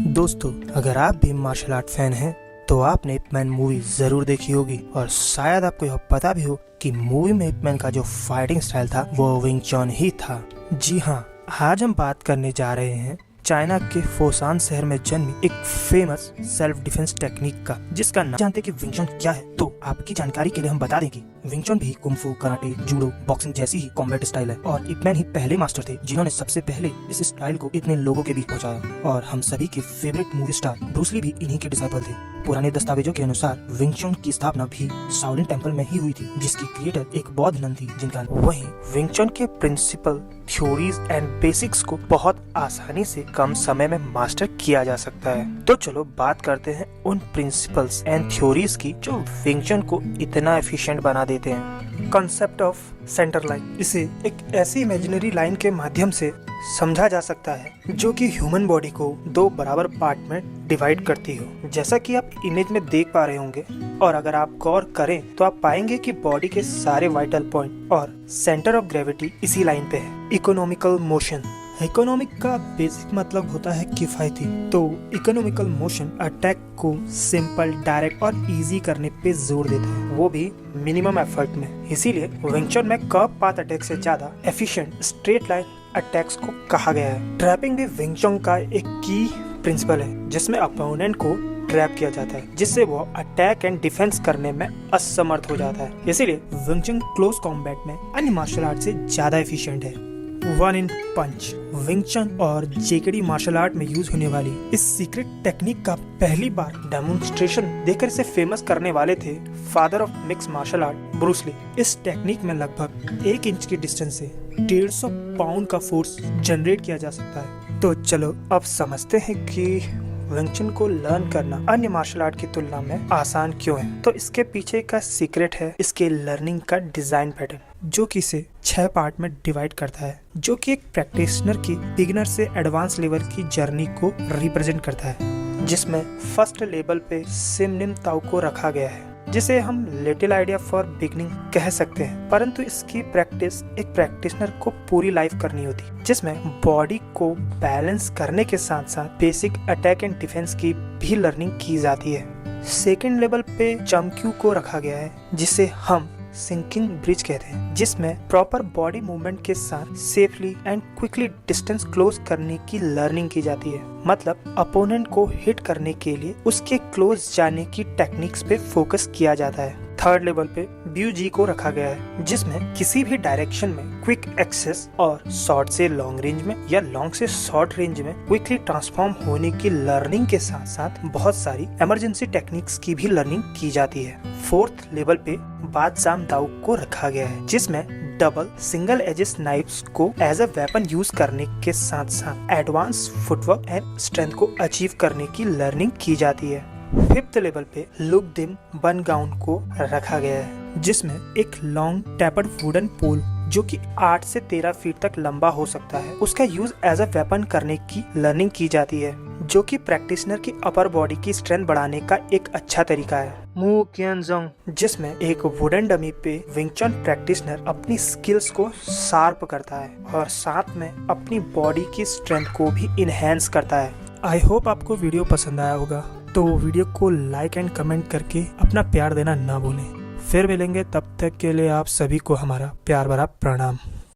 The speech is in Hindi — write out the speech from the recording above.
दोस्तों, अगर आप भी मार्शल आर्ट फैन हैं तो आपने इप मैन मूवी जरूर देखी होगी और शायद आपको यह पता भी हो कि मूवी में इप मैन का जो फाइटिंग स्टाइल था वो विंग चन ही था। जी हाँ, आज हम बात करने जा रहे हैं चाइना के फोसान शहर में जन्मी एक फेमस सेल्फ डिफेंस टेक्निक का, जिसका नाम जानते कि विंग चन क्या है। तो आपकी जानकारी के लिए हम बता दें कि विंग चन भी कुंफू, कराटे, जूडो, बॉक्सिंग जैसी ही कॉम्बैट स्टाइल है और इप मैन ही पहले मास्टर थे जिन्होंने सबसे पहले इस स्टाइल को इतने लोगों के बीच पहुंचाया। और हम सभी के favourite movie star Bruce Lee भी इन्हीं के डिसाइपल थे। पुराने दस्तावेजों के अनुसार विंग चन की स्थापना भी शाओलिन टेम्पल में ही हुई थी, जिसकी क्रिएटर एक बौद्ध नन थी जिनका। वहीं विंग चन के प्रिंसिपल, थ्योरीज एंड बेसिक्स को बहुत आसानी से कम समय में मास्टर किया जा सकता है। तो चलो बात करते हैं उन प्रिंसिपल्स एंड थ्योरीज की जो विंग चन को इतना एफिशिएंट बना देते हैं। कॉन्सेप्ट ऑफ सेंटर लाइन, इसे एक ऐसी इमेजिनरी लाइन के माध्यम से समझा जा सकता है जो कि ह्यूमन बॉडी को दो बराबर पार्ट में डिवाइड करती हो, जैसा कि आप इमेज में देख पा रहे होंगे। और अगर आप गौर करें तो आप पाएंगे कि बॉडी के सारे वाइटल पॉइंट और सेंटर ऑफ ग्रेविटी इसी लाइन पे है। इकोनॉमिकल मोशन, इकोनॉमिक का बेसिक मतलब होता है किफायती। तो इकोनॉमिकल मोशन अटैक को सिंपल, डायरेक्ट और इजी करने पे जोर देता है, वो भी मिनिमम एफर्ट में। इसीलिए विंग चन में कर्व पाथ अटैक से ज्यादा एफिशिएंट स्ट्रेट लाइन अटैक्स को कहा गया है। ट्रैपिंग भी विंग चन का एक की प्रिंसिपल है, जिसमें अपोनेंट को ट्रैप किया जाता है, जिससे वो अटैक एंड डिफेंस करने में असमर्थ हो जाता है। इसीलिए विंग चन क्लोज कॉम्बैट में अन्य मार्शल आर्ट से ज्यादा एफिशिएंट है। वन इन पंच, विंग चन और जेकेडी मार्शल आर्ट में यूज होने वाली इस सीक्रेट टेक्निक का पहली बार डेमोन्स्ट्रेशन देकर इसे फेमस करने वाले थे father of mix martial art Bruce Lee. इस टेक्निक में लगभग 1 इंच की डिस्टेंस से 150 पाउंड का फोर्स जनरेट किया जा सकता है। तो चलो अब समझते हैं कि विंग चन को लर्न करना अन्य मार्शल आर्ट की तुलना में आसान क्यों है। तो इसके पीछे का सीक्रेट है इसके लर्निंग का डिजाइन पैटर्न, जो कि इसे 6 पार्ट में डिवाइड करता है, जो कि एक प्रैक्टिशनर की बिगिनर से एडवांस लेवल की जर्नी को रिप्रेजेंट करता है। जिसमें फर्स्ट लेवल पे सिम निम ताओ को रखा गया है, जिसे हम लिटिल आइडिया फॉर बिगनिंग कह सकते हैं। परंतु इसकी प्रैक्टिस एक प्रैक्टिशनर को पूरी लाइफ करनी होती है, जिसमें बॉडी को बैलेंस करने के साथ साथ बेसिक अटैक एंड डिफेंस की भी लर्निंग की जाती है। सेकेंड लेवल पे चमक्यू को रखा गया है, जिसे हम सिंकिंग ब्रिज कहते हैं, जिसमें प्रॉपर बॉडी मूवमेंट के साथ safely and quickly distance close करने की लर्निंग की जाती है। मतलब अपोनेंट को हिट करने के लिए उसके क्लोज जाने की टेक्निक्स पे फोकस किया जाता है। थर्ड लेवल पे ब्यू जी को रखा गया है, जिसमें किसी भी डायरेक्शन में क्विक एक्सेस और शॉर्ट से लॉन्ग रेंज में या लॉन्ग से शॉर्ट रेंज में क्विकली ट्रांसफॉर्म होने की लर्निंग के साथ साथ बहुत सारी इमरजेंसी टेक्निक्स की भी लर्निंग की जाती है। फोर्थ लेवल पे बादजाम दाऊ को रखा गया है, जिसमें डबल सिंगल एजेस नाइफ्स को एज अ वेपन यूज करने के साथ साथ एडवांस फुटवर्क एंड स्ट्रेंथ को अचीव करने की लर्निंग की जाती है। फिफ्थ लेवल पे लुक दिम बन गाउन को रखा गया है, जिसमें एक लॉन्ग टैपर्ड वुडन पोल जो कि 8 से 13 फीट तक लंबा हो सकता है, उसका यूज एज अ वेपन करने की लर्निंग की जाती है, जो कि प्रैक्टिशनर की अपर बॉडी की स्ट्रेंथ बढ़ाने का एक अच्छा तरीका है। मू कियनजोंग, जिसमें एक वुडन डमी पे विंग चन प्रैक्टिशनर अपनी स्किल्स को शार्प करता है और साथ में अपनी बॉडी की स्ट्रेंथ को भी इनहेंस करता है। आई होप आपको वीडियो पसंद आया होगा, तो वीडियो को लाइक एंड कमेंट करके अपना प्यार देना ना भूलें। फिर मिलेंगे, तब तक के लिए आप सभी को हमारा प्यार भरा प्रणाम।